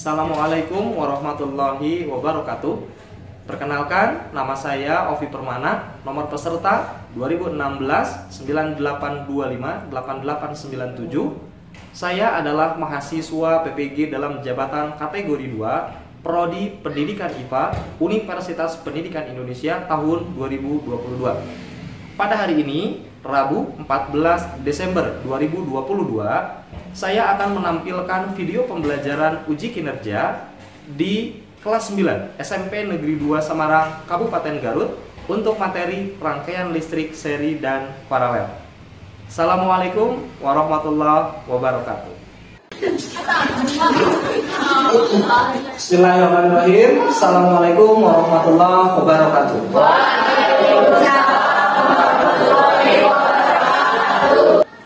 Assalamualaikum warahmatullahi wabarakatuh. Perkenalkan, nama saya Ovi Permana, nomor peserta 2016 9825 8897. Saya adalah mahasiswa PPG dalam jabatan kategori 2, Prodi Pendidikan IPA, Universitas Pendidikan Indonesia tahun 2022. Pada hari ini, Rabu 14 Desember 2022, saya akan menampilkan video pembelajaran uji kinerja di kelas 9 SMP Negeri 2 Samarang, Kabupaten Garut untuk materi rangkaian listrik seri dan paralel. Assalamualaikum warahmatullahi wabarakatuh. Bismillahirrahmanirrahim. Assalamualaikum warahmatullahi wabarakatuh.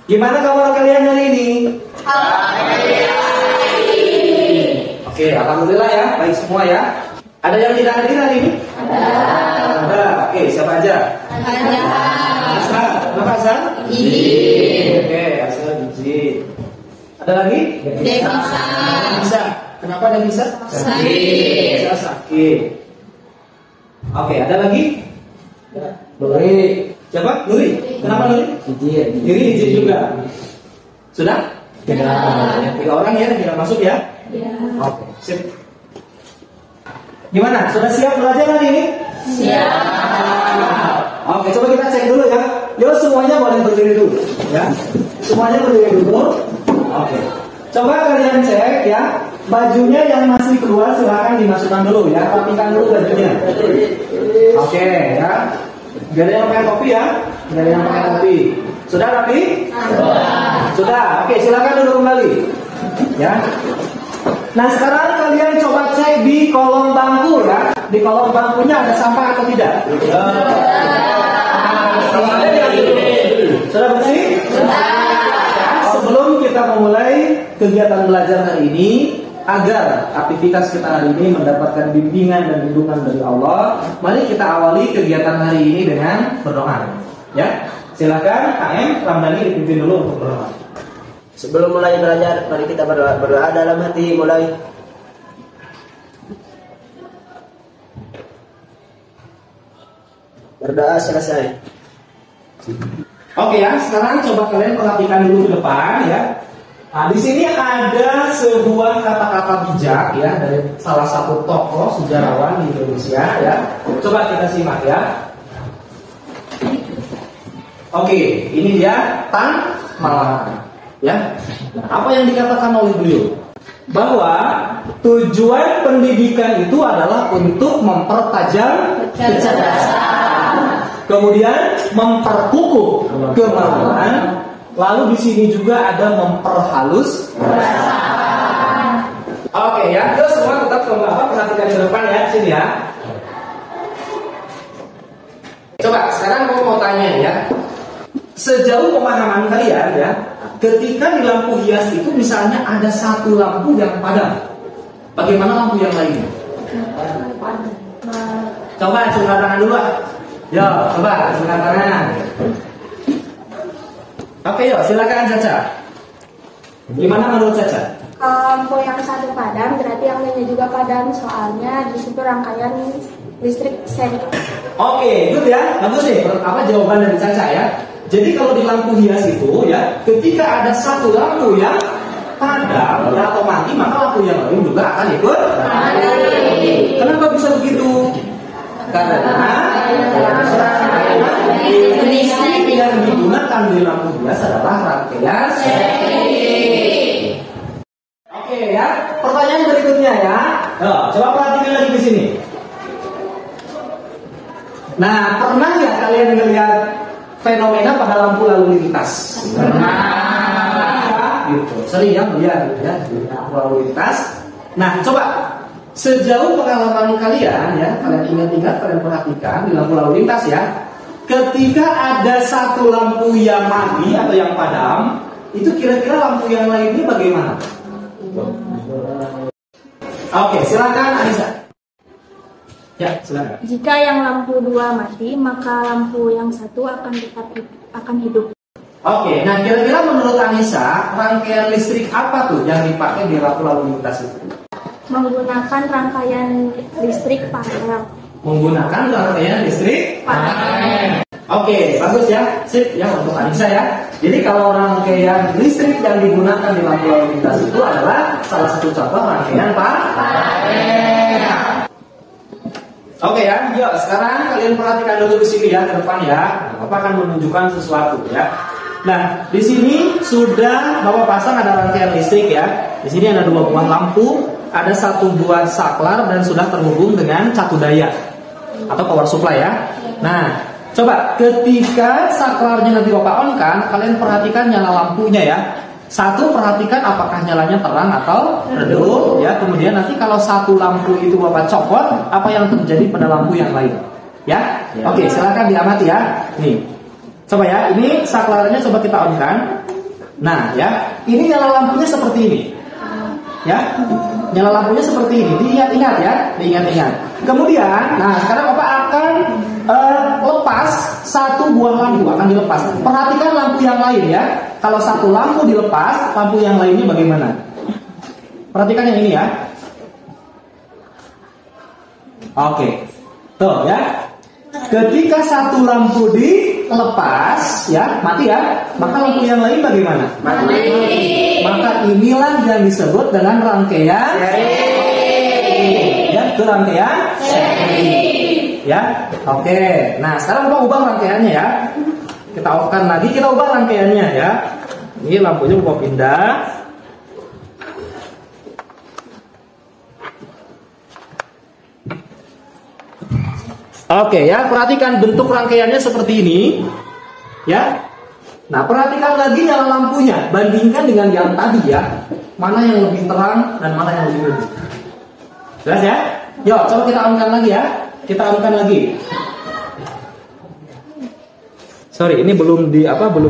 Gimana kabar kalian hari ini? Oke, alhamdulillah ya, baik semua ya. Ada yang tidak hadir hari ini? Ada. Oke, siapa aja? Hasan. Kenapa Hasan? Izin. Oke, Hasan izin. Ada lagi? Bisa. Kenapa ada bisa? Sakit. Bisa sakit. Oke, ada lagi? Nuri. Siapa? Nuri. Kenapa Nuri? Izin. Nuri izin juga. Sudah? 3 orang ya, tidak masuk ya? Oke, sip. Gimana? Sudah siap belajar hari ini? Siap. Oke, coba kita cek dulu ya. Yuk semuanya boleh berdiri dulu ya. Semuanya berdiri dulu. Oke. Coba kalian cek ya. Bajunya yang masih keluar silahkan dimasukkan dulu ya. Rapikan dulu bajunya. Oke ya. Gak ada yang pakai kopi ya? Gak ada yang pakai kopi. Sudah rapi? Sudah. Oke, silakan duduk kembali. Ya. Nah, sekarang kalian coba cek di kolong bangku ya. Di kolong bangkunya ada sampah atau tidak? Sudah bersih? Sudah. Sebelum kita memulai kegiatan belajar hari ini, agar aktivitas kita hari ini mendapatkan bimbingan dan lindungan dari Allah, mari kita awali kegiatan hari ini dengan berdoa. Ya, silakan KM Ramdhani dipimpin dulu untuk berdoa. Sebelum mulai belajar, mari kita berdoa dalam hati. Mulai. Berdoa selesai. Oke ya, sekarang coba kalian perhatikan dulu ke depan ya. Nah, di sini ada sebuah kata-kata bijak ya dari salah satu tokoh sejarawan di Indonesia ya. Coba kita simak ya. Oke, ini dia Tan Malaka ya. Nah, apa yang dikatakan oleh beliau? Bahwa tujuan pendidikan itu adalah untuk mempertajam kecerdasan, kemudian memperkukuh kemampuan. Lalu di sini juga ada memperhalus perasaan. Oke ya, terus semua tetap perhatikan ke depan ya, sini ya. Coba sekarang mau tanya ya, sejauh pemahaman kalian ya, ketika di lampu hias itu misalnya ada satu lampu yang padam, bagaimana lampu yang lainnya? Coba angkat tangan dulu ah. Yo, coba angkat tangan. Oke, yuk silakan Caca. Gimana menurut Caca? Kalau lampu yang satu padam, berarti yang lainnya juga padam. Soalnya di situ rangkaian listrik seri. Oke, good ya. Bagus nih. Apa jawaban dari Caca ya? Jadi kalau di lampu hias itu ya, ketika ada satu lampu yang padam atau mati, maka lampu yang lain juga akan ikut mati. Kenapa bisa begitu? Karena listrik yang digunakan di lampu hias adalah rangkaian seri. Oke ya, pertanyaan berikutnya ya. Coba perhatikan lagi di sini. Nah, pernah nggak kalian melihat fenomena pada lampu lalu lintas? Pernah. Gitu. Sering ya melihat ya lampu lalu lintas. Nah, coba sejauh pengalaman kalian ya, kalian ingat-ingat, kalian perhatikan di lampu lalu lintas ya. Ketika ada satu lampu yang mati atau yang padam, itu kira-kira lampu yang lainnya bagaimana? Oke, silakan Anissa. Ya, silakan. Jika yang lampu 2 mati, maka lampu yang satu akan hidup. Oke, nah kira-kira menurut Anissa, rangkaian listrik apa tuh yang dipakai di lampu lalu lintas itu? Menggunakan rangkaian listrik panel. Menggunakan rangkaian listrik panel. Oke, bagus ya. Sip ya untuk Anissa ya. Jadi kalau rangkaian listrik yang digunakan di lampu lalu lintas itu adalah salah satu contoh rangkaian panel. Oke ya, yuk sekarang kalian perhatikan dulu di sini ya ke depan ya. Bapak akan menunjukkan sesuatu ya. Nah, di sini sudah Bapak pasang ada rangkaian listrik ya. Di sini ada 2 buah lampu, ada 1 buah saklar dan sudah terhubung dengan catu daya atau power supply ya. Nah, coba ketika saklarnya nanti Bapak on kan, kalian perhatikan nyala lampunya ya. Satu, perhatikan apakah nyalanya terang atau redup ya. Kemudian nanti kalau satu lampu itu Bapak copot, apa yang terjadi pada lampu yang lain ya? Oke, silakan diamati ya. Nih, coba ya, ini saklarnya coba kita on kan. Nah ya, ini nyala lampunya seperti ini ya. Nyala lampunya seperti ini, diingat-ingat ya, diingat-ingat. Kemudian, nah sekarang Bapak akan lepas 1 buah lampu, akan dilepas. Perhatikan lampu yang lain ya. Kalau 1 lampu dilepas, lampu yang lainnya bagaimana? Perhatikan yang ini ya. Oke, tuh ya. Ketika 1 lampu dilepas ya, mati ya, maka lampu yang lain bagaimana? Mati. Maka inilah yang disebut dengan rangkaian seri. Ya, itu rangkaian seri. Ya, oke. Nah, sekarang Bapak ubah rangkaiannya ya. Kita off-kan lagi, kita ubah rangkaiannya ya. Ini lampunya Bapak pindah. Oke ya, perhatikan bentuk rangkaiannya seperti ini ya. Nah, perhatikan lagi nyala lampunya, bandingkan dengan yang tadi ya. Mana yang lebih terang dan mana yang lebih redup. Jelas ya? Yuk, coba kita on-kan lagi ya. Kita on-kan lagi. Sorry, ini belum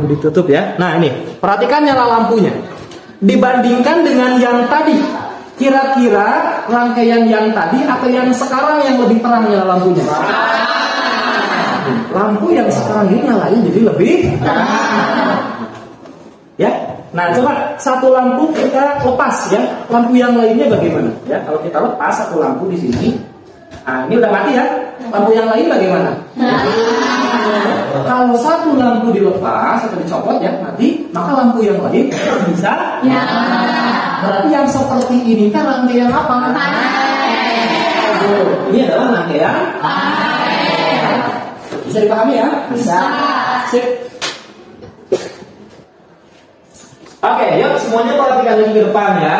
ditutup ya. Nah, ini, perhatikan nyala lampunya. Dibandingkan dengan yang tadi, kira-kira rangkaian yang tadi atau yang sekarang yang lebih terang nyala lampunya? Lampu yang sekarang ini nyalain jadi lebih terang. Ya. Nah, coba 1 lampu kita lepas ya. Lampu yang lainnya bagaimana? Ya, kalau kita lepas 1 lampu di sini. Nah, ini udah mati ya. Lampu yang lain bagaimana? Kalau 1 lampu dilepas atau dicopot ya, mati, maka lampu yang lain bisa nyala. Berarti yang seperti ini kan rangkaian apa? Ini adalah rangkaian. Bisa dipahami ya? Bisa. Sip. Oke, yuk semuanya perhatikan lagi ke depan ya.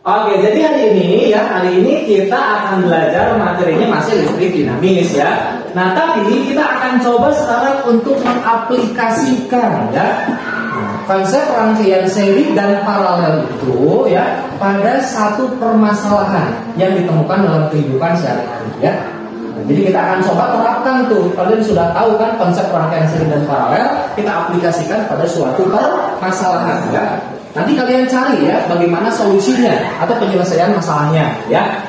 Oke, jadi hari ini kita akan belajar materinya masih listrik dinamis ya. Nah, tapi kita akan coba sekarang untuk mengaplikasikan ya konsep rangkaian seri dan paralel itu ya pada satu permasalahan yang ditemukan dalam kehidupan sehari-hari ya. Nah, jadi kita akan coba terapkan tuh. Kalian sudah tahu kan konsep rangkaian seri dan paralel, kita aplikasikan pada suatu permasalahan ya. Nanti kalian cari ya bagaimana solusinya atau penyelesaian masalahnya ya.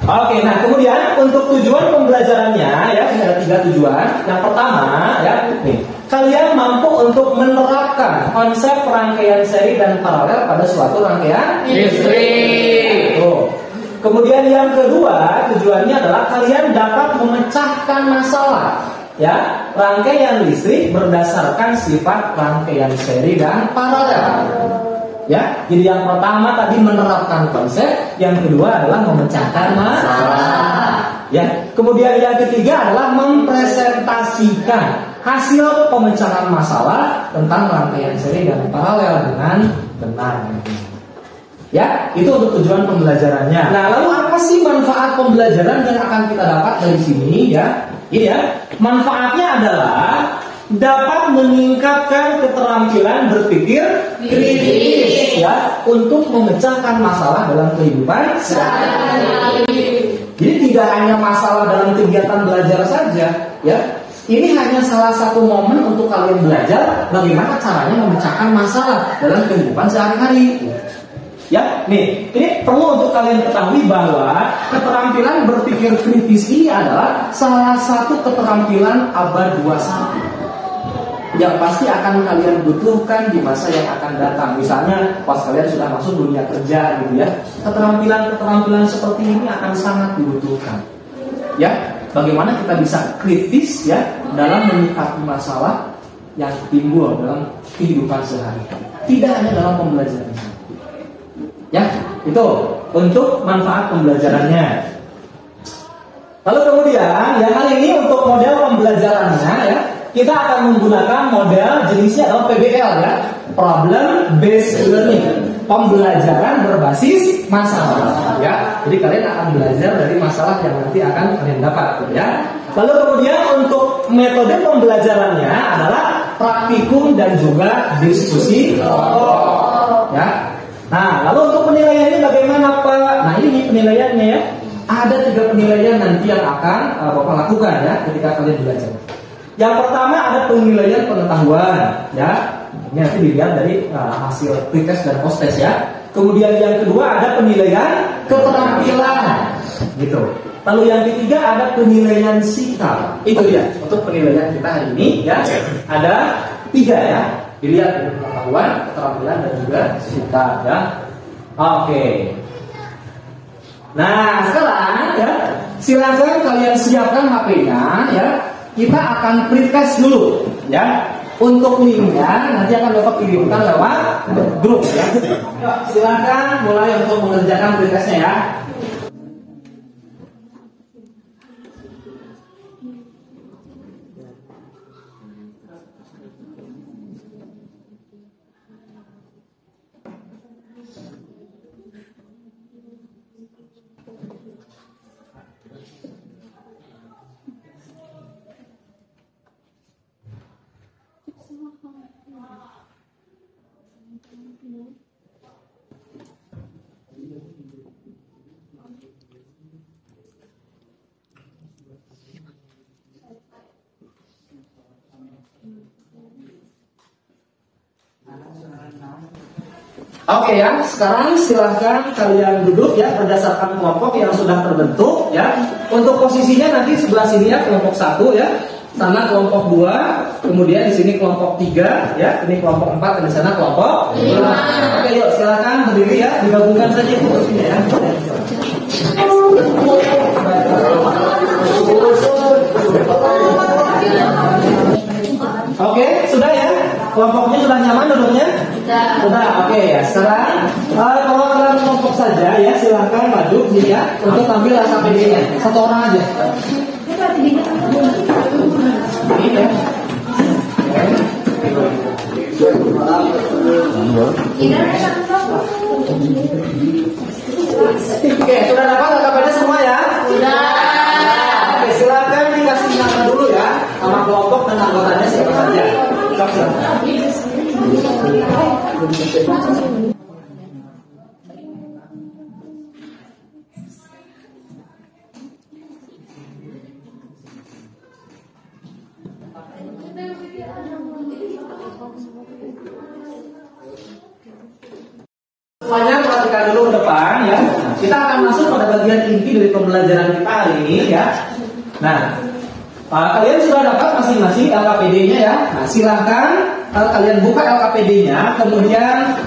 Oke, nah kemudian untuk tujuan pembelajarannya ya ada 3 tujuan. Yang pertama ya, nih kalian mampu untuk menerapkan konsep rangkaian seri dan paralel pada suatu rangkaian listrik. Kemudian yang kedua tujuannya adalah kalian dapat memecahkan masalah ya rangkaian listrik berdasarkan sifat rangkaian seri dan paralel. Ya, jadi yang pertama tadi menerapkan konsep, yang kedua adalah memecahkan masalah. Ya, kemudian yang ketiga adalah mempresentasikan hasil pemecahan masalah tentang rangkaian seri dan paralel dengan benar. Ya, itu untuk tujuan pembelajarannya. Nah, lalu apa sih manfaat pembelajaran yang akan kita dapat dari sini ya? Ini ya, manfaatnya adalah dapat meningkatkan keterampilan berpikir kritis ya untuk memecahkan masalah dalam kehidupan sehari-hari. Jadi tidak hanya masalah dalam kegiatan belajar saja ya. Ini hanya salah satu momen untuk kalian belajar bagaimana caranya memecahkan masalah dalam kehidupan sehari-hari. Ya, nih, ini perlu untuk kalian ketahui bahwa keterampilan berpikir kritis ini adalah salah satu keterampilan abad 21. yang pasti akan kalian butuhkan di masa yang akan datang. Misalnya pas kalian sudah masuk dunia kerja gitu ya, keterampilan seperti ini akan sangat dibutuhkan. Ya, bagaimana kita bisa kritis ya dalam menyikapi masalah yang timbul dalam kehidupan sehari-hari. Tidak hanya dalam pembelajaran. Ya, itu untuk manfaat pembelajarannya. Lalu kemudian yang kali ini untuk model pembelajarannya ya, kita akan menggunakan model jenisnya adalah PBL ya, Problem Based Learning, pembelajaran berbasis masalah ya. Jadi kalian akan belajar dari masalah yang nanti akan kalian dapat gitu ya. Lalu kemudian untuk metode pembelajarannya adalah praktikum dan juga diskusi kelompok ya. Nah, lalu untuk penilaiannya bagaimana Pak? Nah, ini penilaiannya ya. Ada 3 penilaian nanti yang akan Bapak lakukan ya ketika kalian belajar. Yang pertama ada penilaian pengetahuan ya. Ini nanti dilihat dari hasil pretest dan post-test ya. Kemudian yang kedua ada penilaian keterampilan gitu. Lalu yang ketiga ada penilaian sikap. Itu dia untuk penilaian kita hari ini ya. Ada 3 ya. Dilihat pengetahuan, keterampilan dan juga sikap ya. Oke. Nah sekarang ya, silakan kalian siapkan HP-nya ya. Kita akan pretest dulu ya. Untuk linknya nanti akan Bapak kirimkan lewat grup ya. Silakan mulai untuk mengerjakan pretestnya ya. Oke ya, sekarang silahkan kalian duduk ya berdasarkan kelompok yang sudah terbentuk ya. Untuk posisinya nanti sebelah sini ya kelompok 1 ya, sana kelompok 2, kemudian di sini kelompok 3 ya, ini kelompok 4 dan di sana kelompok 5. Oke yuk silahkan berdiri ya, digabungkan saja posisinya ya. Oke, sudah ya? Kelompoknya sudah nyaman duduknya? Sudah, oke ya. Sekarang kalau kalian kelompok saja ya, silahkan maju sini ya untuk ambil LKPD-nya. Satu orang aja. Ini ya. Oke, sudah dapat LKPD semua ya? Sudah. Oke, silakan dikasih nama dulu ya, sama kelompok dan anggotanya siapa saja. Semuanya perhatikan dulu ke depan ya. Kita akan masuk pada bagian inti dari pembelajaran kita hari ini ya. Nah, kalian sudah dapat masing-masing LKPD-nya ya. Nah, silahkan kalian buka LKPD-nya, kemudian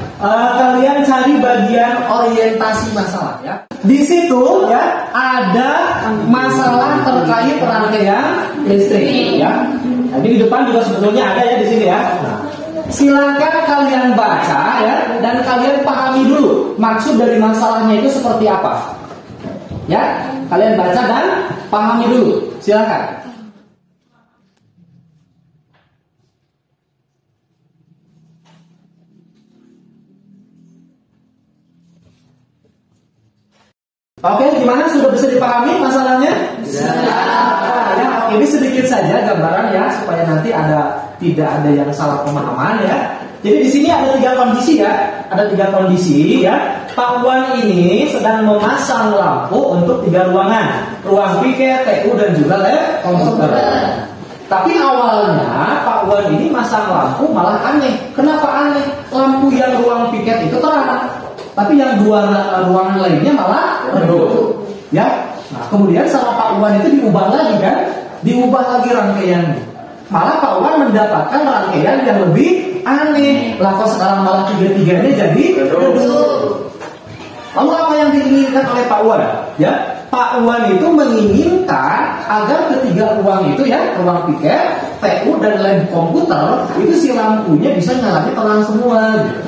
kalian cari bagian orientasi masalah ya. Di situ ya ada masalah terkait rangkaian listrik ya. Jadi di depan juga sebetulnya ada ya di sini ya. Nah, silakan kalian baca ya dan kalian pahami dulu maksud dari masalahnya itu seperti apa. Ya, kalian baca dan pahami dulu. Silakan. Oke, gimana? Sudah bisa dipahami masalahnya? Ya, ini sedikit saja gambaran ya supaya nanti tidak ada yang salah pemahaman ya. Jadi di sini ada 3 kondisi ya. Ada 3 kondisi ya. Pak Wan ini sedang memasang lampu untuk 3 ruangan. Ruang piket, TU dan juga lab komputer. Tapi awalnya Pak Wan ini masang lampu malah aneh. Kenapa aneh? Lampu yang ruang piket itu terang, tapi yang 2 ruangan lainnya malah redup. Ya. Nah, kemudian sama Pak Wan itu diubah lagi kan? Diubah lagi rangkaiannya. malah Pak Wan mendapatkan rangkaian yang lebih aneh. Lah kok sekarang malah tiga-tiganya jadi redup. Lalu apa yang diinginkan oleh Pak Wan? Ya, Pak Wan itu menginginkan agar ketiga ruang itu ya, ruang piket, TU dan lab komputer itu si lampunya bisa nyalanya terang semua. Gitu.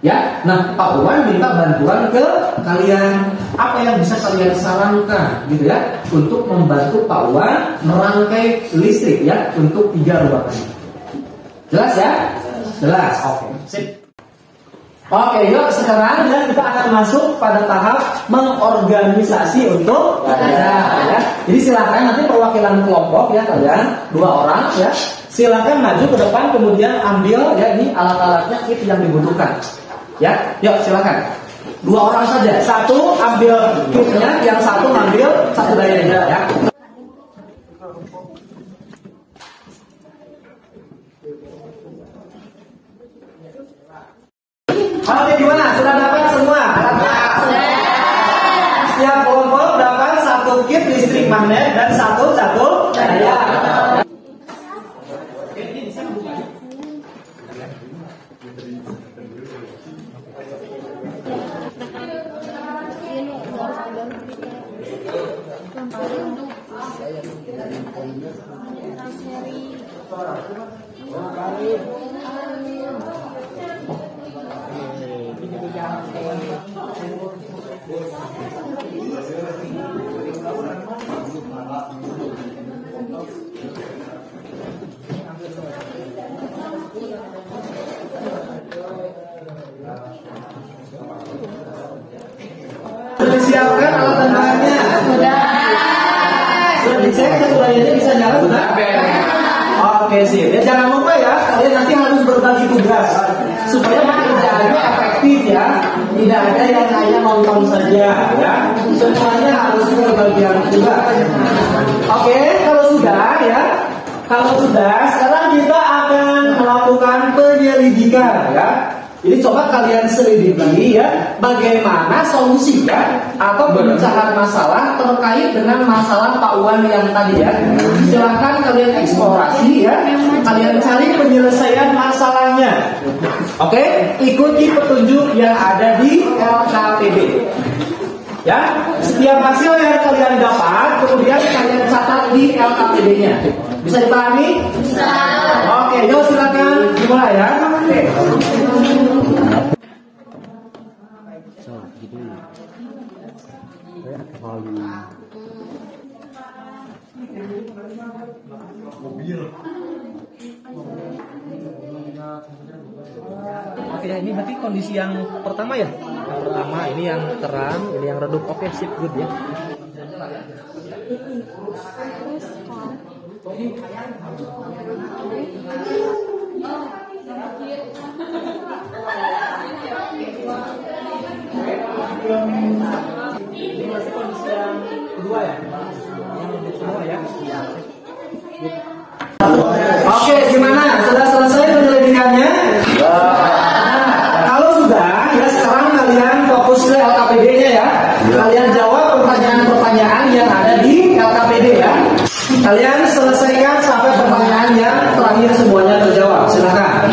Ya, nah Pak Wan minta bantuan ke kalian. Apa yang bisa kalian sarankan, gitu ya, untuk membantu Pak Wan merangkai listrik ya untuk 3 ruangan. Jelas ya? Jelas. Oke. Sip. Oke, yuk sekarang kita akan masuk pada tahap mengorganisasi untuk belajar ya. Jadi silakan nanti perwakilan kelompok ya kalian 2 orang ya. Silakan maju ke depan kemudian ambil ya ini alat-alatnya kit yang dibutuhkan. Ya, yuk silakan. 2 orang saja. 1 ambil kitnya, yang 1 ambil 1 dayanya ya. Oke, gimana? Sudah dapat semua alatnya? Setiap kelompok dapat 1 kit listrik magnet dan 1 catur daya. Sudah disiapkan alat dan bahannya? Sudah dicek keduanya bisa nyala? Sudah. Oke sih. Ya jangan lupa ya, kalian nanti harus berbagi tugas supaya pekerjaannya efektif ya. Tidak ada yang hanya nonton saja ya. Semuanya harus berbagian tugas. Oke, kalau sudah ya. Kalau sudah, sekarang kita akan melakukan penyelidikan ya. Jadi coba kalian selidiki ya, bagaimana solusinya atau pemecahan masalah terkait dengan masalah Pak Wan yang tadi ya. Silakan kalian eksplorasi ya, kalian cari penyelesaian masalahnya. Oke, ikuti petunjuk yang ada di LKPD. Ya, setiap hasil yang kalian dapat kemudian kalian catat di LKPD-nya. Bisa dipahami? Bisa. Oke, yuk silakan dimulai ya. Oke. Oke ya, ini berarti kondisi yang pertama ya. Yang pertama ini yang terang, ini yang redup. Oke, sip, good ya. Ini masih kondisi yang kedua ya. Yang redup semua ya. Oke, gimana? Sudah selesai penyelidikannya? Kalau sudah, ya sekarang kalian fokus ke LKPD-nya ya. Kalian jawab pertanyaan-pertanyaan yang ada di LKPD ya. Kalian selesaikan sampai pertanyaan yang terakhir semuanya terjawab. Silakan.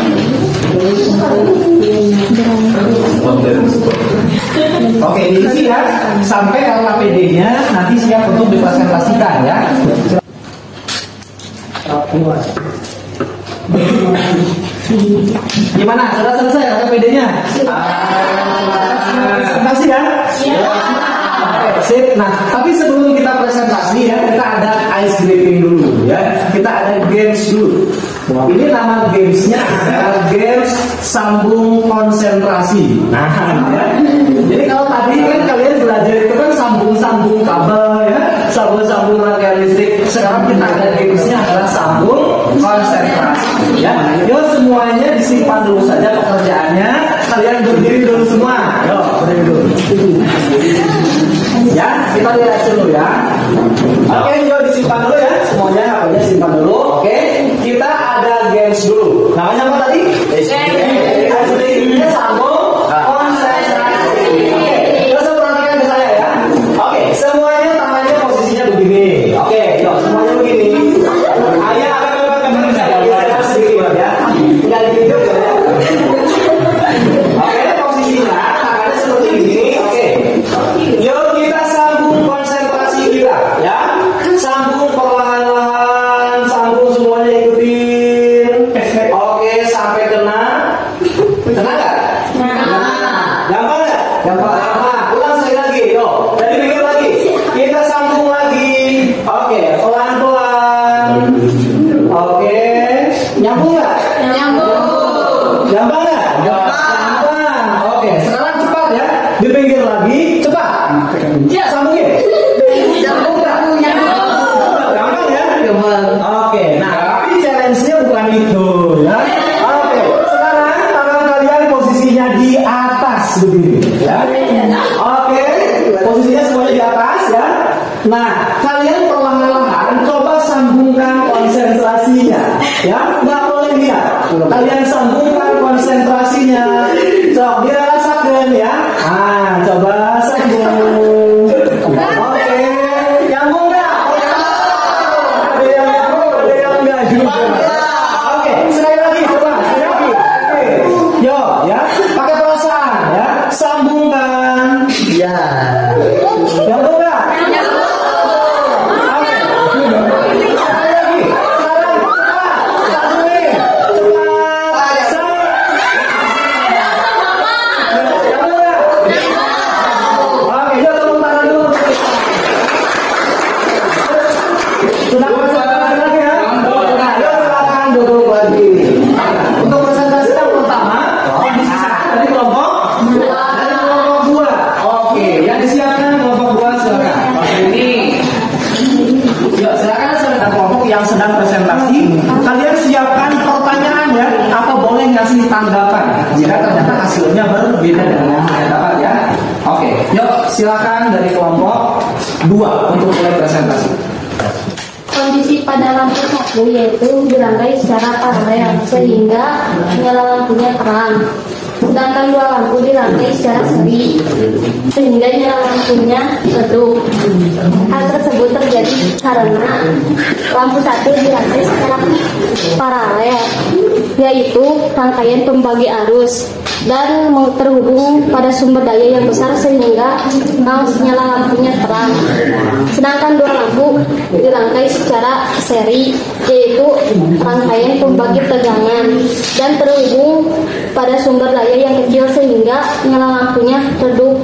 Oke, diisi ya. Sampai LKPD-nya nanti siap untuk dipresentasikan ya. Gimana? Sudah selesai LKPD-nya? Presentasi ya? Oke, sip. Nah, tapi sebelum kita presentasi ya, kita ada ice breaking dulu ya. Kita ada games dulu. Ini nama gamesnya adalah games sambung konsentrasi. Nah, ya. Jadi kalau tadi kan kalian belajar itu kan sambung-sambung kabel ya, sambung-sambung rangkaian listrik. Sekarang kita ada gamesnya adalah sambung konsentrasi. Ya, yo semuanya disimpan dulu saja pekerjaannya. Kalian berdiri dulu semua. Yo, berdiri dulu. Ya, kita lihat dulu ya. Oke, yo disimpan dulu ya. Semuanya HP-nya simpan dulu. Oke, kita ada games dulu. Namanya apa tadi? Games sambung konsentrasi. Terus perhatikan ke saya ya. Oke, semuanya tangannya posisinya begini. Oke, yo semuanya begini. Ayah akan melakukan Nah, kalian perlahan-lahan coba sambungkan konsentrasinya, ya. Nggak boleh lihat. Kalian sambungkan konsentrasinya. Coba dirasakan ya. Ah, coba sambung. Oke, nyambung nggak? Ada yang nyambung, ada yang nggak juga. Oke, sekali lagi coba, sekali lagi. Oke, yo, ya, pakai perasaan, ya. Sambungkan. Ya. Nyambung nggak? Oke. Sekali lagi. Sekarang cepat. Sambungin. Cepat. Nyambung nggak? Oke, yuk tepuk tangan dulu. Sudah konsentrasi lagi ya? Nah, yuk silakan duduk lagi. Untuk presentasi yang pertama, kondisi satu dari kelompok dua. Oke, yang disiapkan kelompok dua silakan. Oke, ini. Yuk silakan silakan kelompok yang sedang presentasi. Kalian siapkan pertanyaan ya, atau boleh ngasih tanggapan jika ternyata hasilnya berbeda dengan yang kalian dapat ya. Oke, yuk silakan dari kelompok dua untuk mulai presentasi. Kondisi pada lampu satu yaitu dirangkai secara paralel sehingga nyala lampunya terang. Sedangkan dua lampu dirangkai secara seri sehingga nyala lampunya redup. Hal tersebut terjadi karena lampu satu dirangkai secara paralel, yaitu rangkaian pembagi arus dan terhubung pada sumber daya yang besar sehingga nyala lampunya terang. Sedangkan dua lampu dirangkai secara seri, yaitu rangkaian pembagi tegangan dan terhubung pada sumber daya yang kecil sehingga nyala lampunya redup.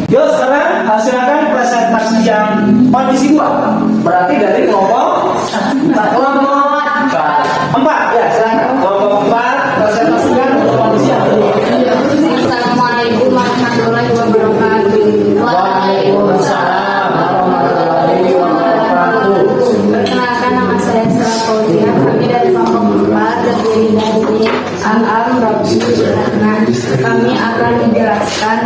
Yuk sekarang silakan presentasi yang kondisi dua. Berarti dari kelompok empat ya, silakan kelompok empat presentasikan untuk kondisi yang kedua. Assalamualaikum warahmatullahi wabarakatuh. Waalaikumsalam warahmatullahi wabarakatuh. Perkenalkan, nama saya Sarah Fauzia. Kami dari kelompok 4 terdiri dari An'am, Robby, Rahman. Kami akan menjelaskan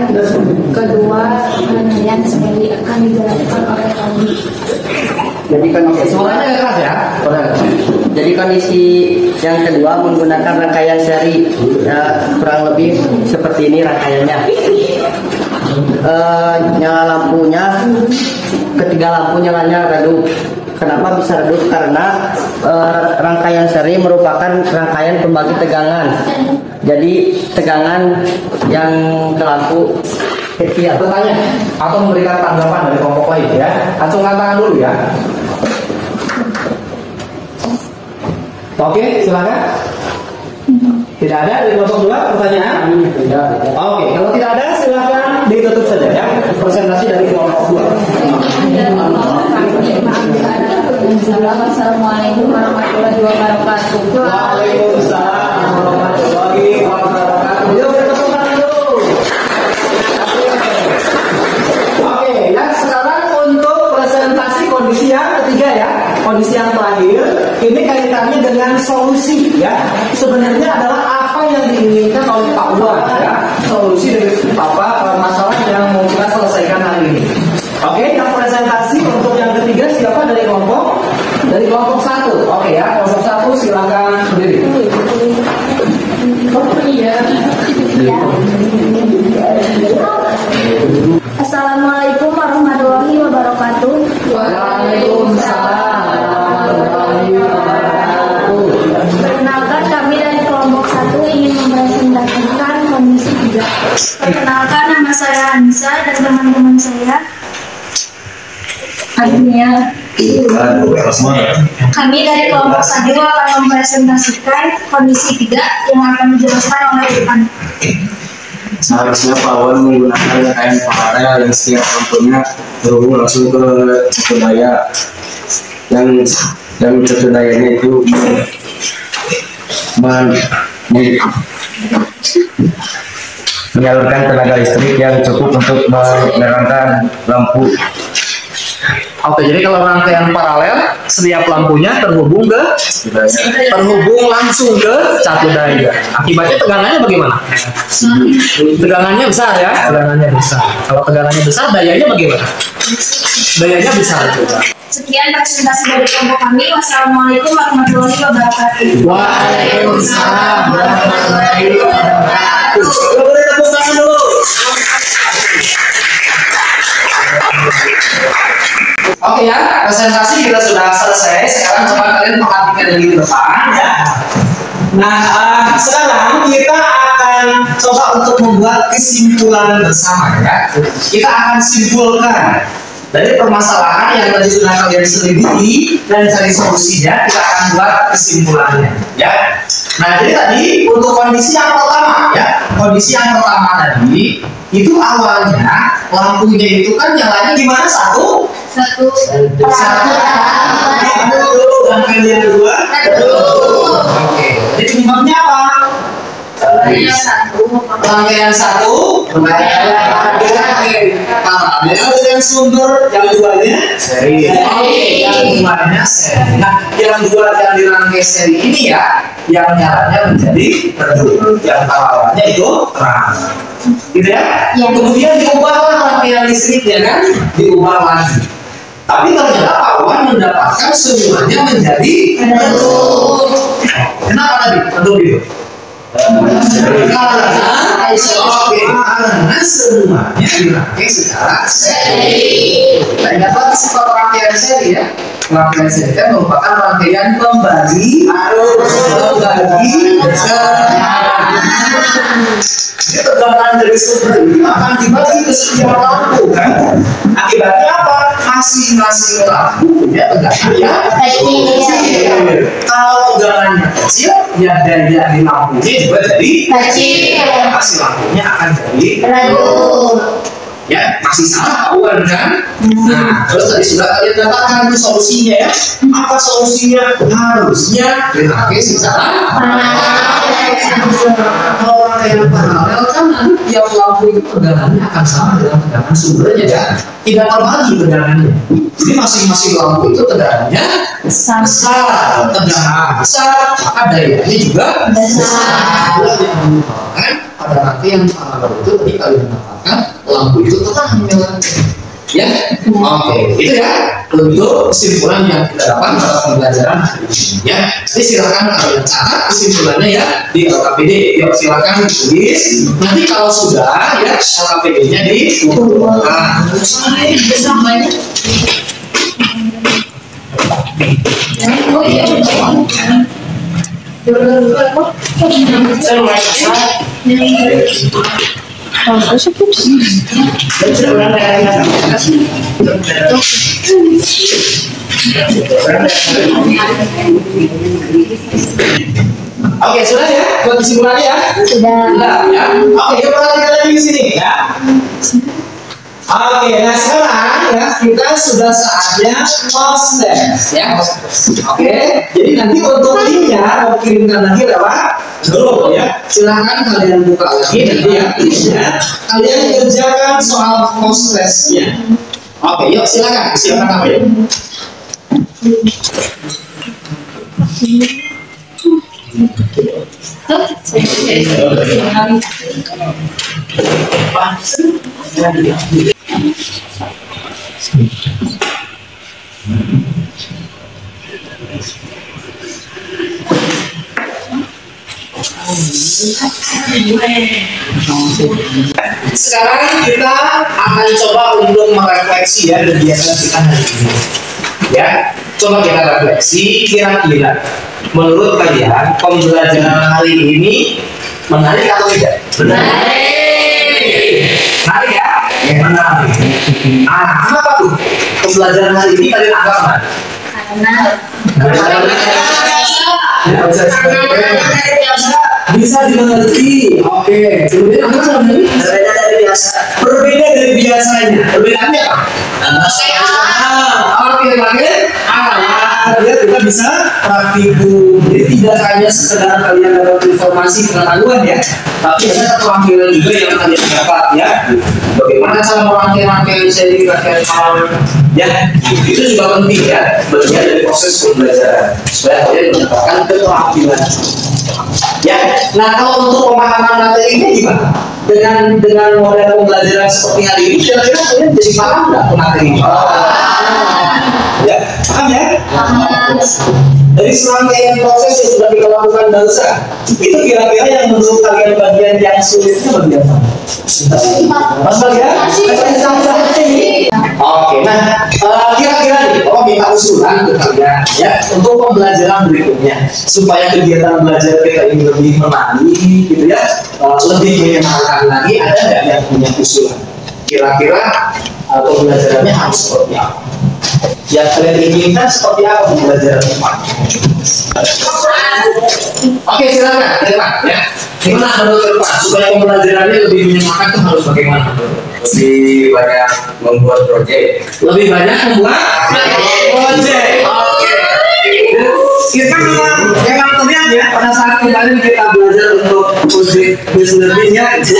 kedua penilaian seri akan dijelaskan oleh kami. Jadi kondisi Suaranya keras ya. Jadi kondisi yang kedua menggunakan rangkaian seri, ya, kurang lebih seperti ini rangkaiannya. Nyala lampunya, ketiga lampu nyalanya redup. Kenapa bisa redup? Karena rangkaian seri merupakan rangkaian pembagi tegangan. Jadi tegangan yang ke lampu kecil. Bertanya atau memberikan tanggapan dari kelompok lain ya. Acungkan tangan dulu ya. Oke, silakan. Tidak ada dari kelompok dua pertanyaan? Oke, kalau tidak ada silakan ditutup saja ya. Presentasi dari kelompok dua. Assalamualaikum warahmatullahi wabarakatuh. Waalaikumsalam warahmatullahi wabarakatuh. Yuk bertepuk tangan dulu. Oke, ya sekarang untuk presentasi kondisi yang ketiga ya. Kondisi yang terakhir ini kaitannya dengan solusi ya. Sebenarnya adalah apa yang diinginkan oleh Pak Wan ya. Solusi dari masalah yang mau kita selesaikan hari ini. Oke, yang presentasi untuk yang ketiga siapa dari kelompok? Dari kelompok satu. Oke ya, kelompok satu silakan berdiri. Assalamualaikum warahmatullahi wabarakatuh. Waalaikumsalam warahmatullahi wabarakatuh. Perkenalkan, kami dari kelompok 1 ingin mempresentasikan kondisi 3. Perkenalkan, nama saya Anissa dan teman-teman saya Agnia. Kami dari kelompok 1 akan mempresentasikan kondisi 3 yang akan dijelaskan oleh Irfan. Seharusnya Pak Wan menggunakan rangkaian paralel yang setiap lampunya terhubung langsung ke sumber daya yang sumber dayanya itu menyalurkan tenaga listrik yang cukup untuk menerangkan lampu. Oke, jadi kalau rangkaian paralel, setiap lampunya terhubung langsung ke satu daya. Akibatnya tegangannya bagaimana? Tegangannya besar ya? Tegangannya besar. Kalau tegangannya besar, dayanya bagaimana? Dayanya besar juga. Sekian presentasi dari kelompok kami. Wassalamualaikum warahmatullahi wabarakatuh. Waalaikumsalam warahmatullahi wabarakatuh. Boleh tepuk tangan dulu. Oke ya, presentasi kita sudah selesai. Sekarang coba kalian perhatikan dari depan ya. Nah, sekarang kita akan coba untuk membuat kesimpulan bersama ya. Kita akan simpulkan dari permasalahan yang tadi sudah kalian selidiki dan cari solusinya. Kita akan buat kesimpulannya ya. Nah, jadi tadi untuk kondisi yang pertama ya, kondisi yang pertama tadi itu awalnya lampunya itu kan nyalanya di mana? Satu. Dan yang kedua. Oke. Jadi penyebabnya apa? Rangkaian satu. Paralel dengan sumber yang duanya seri. Oke. Yang duanya seri. Nah, yang dua yang dirangkai seri ini ya, yang nyalanya menjadi redup, yang paralelnya itu terang. Gitu ya? Kemudian diubahlah rangkaian listriknya kan, diubah lagi. Tapi ternyata Pak Wan mendapatkan semuanya menjadi redup. Kenapa tadi redup itu? Karena semuanya dirangkai secara seri. Ternyata sifat rangkaian seri ya. Rangkaian seri kan merupakan rangkaian pembagi arus. Jadi tegangan dari sumber ini akan dibagi ke setiap lampu kan. Akibatnya apa? Masing-masing lampu punya tegangan yang kecil. Kalau tegangannya kecil, ya daya di lampunya juga jadi kecil. Hasil lampunya akan jadi redup. Ya, masih salah kawan kan? Nah, terus tadi sudah kalian dapatkan solusinya ya. Apa solusinya? Harusnya dirangkai secara paralel. Kalau rangkaian paralel kan nanti tiap lampu itu tegangannya akan sama dengan tegangan sumbernya ya. Tidak terbagi tegangannya. Jadi masing-masing lampu itu tegangannya besar. Tegangan besar, maka dayanya juga besar. Kan pada rangkaian paralel itu tadi kalian dapatkan lampu itu terang ya. Oke, itu ya untuk kesimpulan yang kita dapat pada pembelajaran hari ini ya. Jadi silakan kalian catat kesimpulannya ya di LKPD. Yuk silakan tulis. Nanti kalau sudah ya LKPD-nya dikumpulkan. Oke, sudah ya buat kesimpulannya ya? Sudah ya. Oke, yuk perhatikan lagi di sini ya. Oke, nah sekarang ya kita sudah saatnya post test ya. Oke, jadi nanti untuk linknya mau kirimkan lagi lewat grup ya. Silahkan kalian buka lagi nanti ya linknya. Kalian kerjakan soal post testnya. Oke, yuk silakan apa ya? Sekarang kita akan coba untuk merefleksi ya kegiatan kita hari ini. Ya, coba kita refleksi kira-kira menurut kalian pembelajaran hari ini menarik atau tidak? Menarik ya? Menarik. Kenapa tuh? Pembelajaran hari ini kalian anggap menarik? Bisa dimengerti. Oke. Kemudian apa namanya? Berbeda dari biasa. Berbeda dari biasanya. Perbedaannya apa? Oke, lagi. Dia juga bisa praktikum. Jadi tidak hanya sekedar kalian dapat informasi pengetahuan ya, tapi ada keterampilan juga yang kalian dapat ya. Bagaimana cara merangkai seri rangkaian ya, itu juga penting ya, bagian dari proses pembelajaran supaya kalian mendapatkan keterampilan. Ya, nah kalau untuk pemahaman materinya gimana? Dengan model pembelajaran seperti hari ini, kira-kira kalian jadi paham nggak materi ini? Ya, paham ya? Dari serangkaian proses yang sudah kita lakukan barusan, itu kira-kira yang menurut kalian bagian yang sulitnya bagian apa? Mas bagian? Oke, nah kira-kira nih, kalau minta usulan ke kalian ya untuk pembelajaran berikutnya supaya kegiatan belajar kita ini lebih menarik, gitu ya, lebih menyenangkan lagi, ada nggak yang punya usulan? Kira-kira pembelajarannya harus seperti apa? Yang kalian inginkan seperti apa pembelajaran depan? Oke, silakan, ya. Gimana menurut Irfan supaya pembelajarannya lebih menyenangkan itu harus bagaimana? Lebih banyak membuat proyek. Lebih banyak membuat proyek. Oke. Irfan memang terlihat ya pada saat kemarin kita belajar untuk proyek learning-nya aktif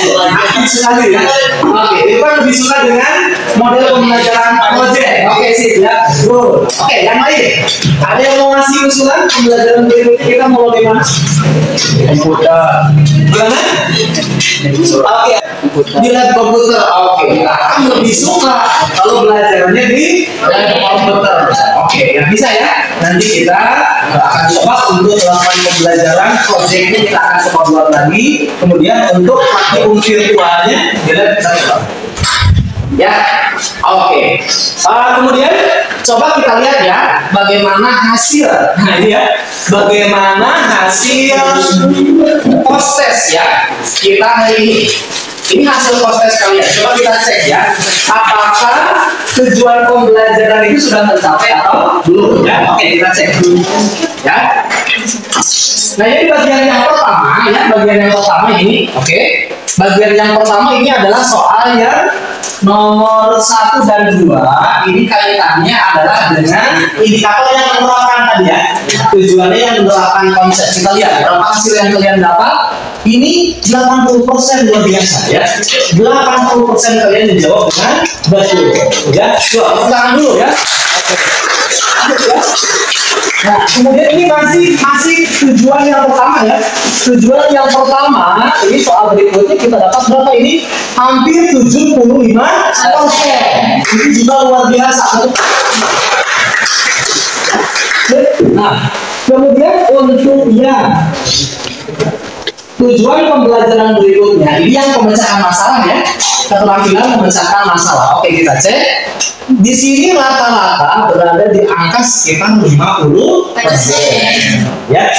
sekali ya. Oke, Irfan lebih suka dengan model pembelajaran proyek. Oke, sip ya. Good. Oke, yang lain. Ada yang mau ngasih usulan pembelajaran berikutnya kita mau bagaimana? Komputer. Gimana? Oke, di lab komputer. Oke, kita akan lebih suka kalau belajarnya di lab komputer. Oke, yang bisa ya. Nanti kita akan coba untuk melakukan pembelajaran proyeknya kita akan coba buat lagi. Kemudian untuk praktikum virtualnya di lab kita coba. Ya, oke. Kemudian coba kita lihat ya bagaimana hasil. Nah ini ya, bagaimana hasil post-test ya kita hari ini. Ini hasil post-test kalian. Coba kita cek ya, apakah tujuan pembelajaran itu sudah tercapai atau belum ya? Oke, kita cek dulu ya. Nah ini bagian yang pertama ya, bagian yang pertama ini. Oke, bagian yang pertama ini adalah soal yang nomor 1 dan 2. Ini kaitannya adalah dengan indikator yang menerapkan tadi ya. Tujuannya yang menerapkan konsep. Kita lihat berapa hasil yang kalian dapat. Ini 80% luar biasa ya. 80% kalian menjawab dengan betul. Ya, coba tangan dulu ya. Nah, kemudian ini masih tujuan yang pertama ya. Tujuan yang pertama ini soal berikutnya kita dapat berapa ini? Hampir 75%. Ini juga luar biasa. Nah, kemudian untuk yang tujuan pembelajaran berikutnya ini yang pemecahan masalah ya, keterampilan memecahkan masalah. Oke, kita cek. Di sini rata-rata berada di angka sekitar 50%. Ya.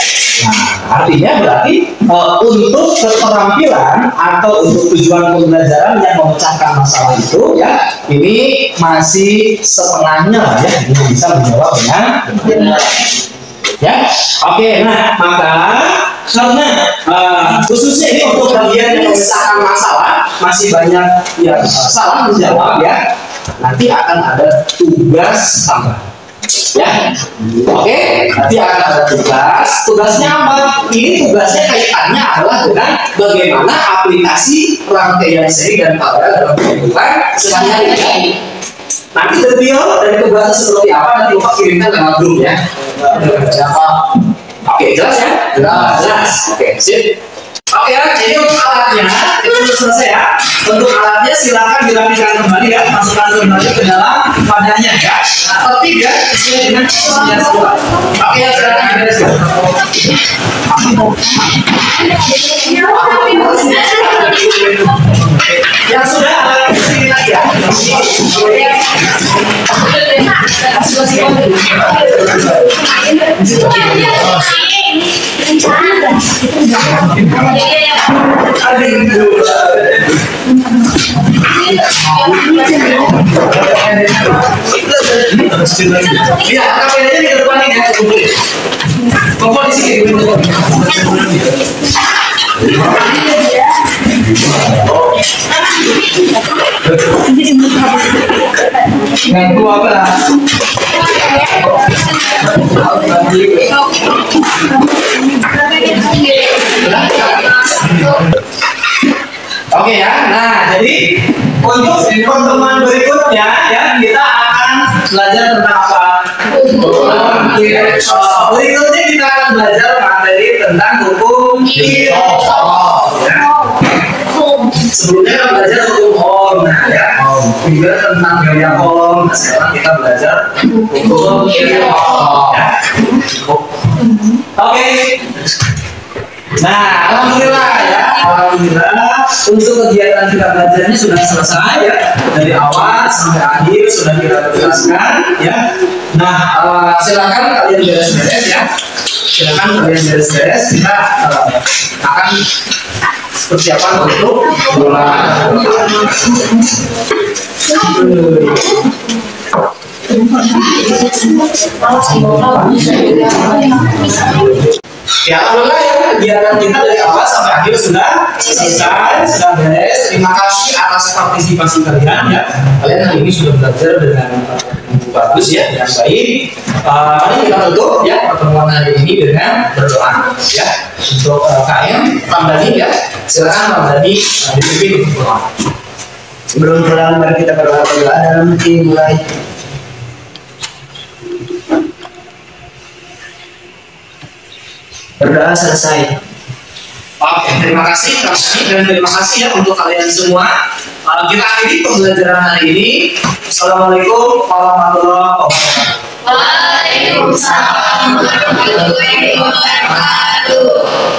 Nah, artinya berarti untuk keterampilan atau untuk tujuan pembelajaran yang memecahkan masalah itu ya, ini masih setengahnya ya, ini bisa menjawab dengan benar. Ya, oke. Nah, maka karena khususnya ini untuk bagian yang memecahkan masalah masih banyak yang salah menjawab ya. Nanti akan ada tugas tambahan. Ya, oke. Nanti akan ada tugasnya apa? Ini tugasnya kaitannya adalah dengan bagaimana aplikasi rangkaian seri dan paralel dalam kehidupan sehari-hari. Nanti detail dari tugasnya seperti apa nanti Bapak kirimkan lewat grup ya. Oke, jelas ya? Jelas. Oke, sip. Oke ya, jadi untuk alatnya itu sudah selesai ya. Untuk alatnya silakan dirapikan kembali ya, masukkan kembali ke dalam wadahnya ya. Tertib ya, sesuai dengan instruksinya semua. Oke ya, silakan dibereskan. Yang sudah alatnya sini lagi ya. Iya, kameranya di depan ini ya, kumpul di sini. Ngaku apa? Oke ya, nah jadi untuk pertemuan berikutnya ya kita akan belajar tentang apa? Berikutnya kita akan belajar materi tentang hukum ilmu. Ya. Sebelumnya kita belajar hukum om, nah ya, juga tentang gaya om. Nah, sekarang kita belajar hukum ilmu. Ya. Oke. Nah, alhamdulillah ya, alhamdulillah untuk kegiatan kita belajarnya sudah selesai ya, dari awal sampai akhir sudah kita jelaskan ya. Nah, silakan kalian beres-beres ya, silakan kalian beres-beres, kita akan persiapan untuk mulai. Ya, alhamdulillah ya, kegiatan kita dari awal sampai akhir sudah selesai, sudah beres. Terima kasih atas partisipasi kalian ya. Kalian hari ini sudah belajar dengan bagus ya, dengan baik. Mari kita tutup ya pertemuan hari ini dengan berdoa ya. Untuk KM Ramdhani ya, silakan Ramdhani dipimpin untuk berdoa. Sebelum pulang mari kita berdoa dalam hati mulai. Berdoa selesai. Oke, terima kasih Ramdhani dan terima kasih ya untuk kalian semua. Kita akhiri pembelajaran hari ini. Assalamualaikum warahmatullahi wabarakatuh. Waalaikumsalam warahmatullahi wabarakatuh.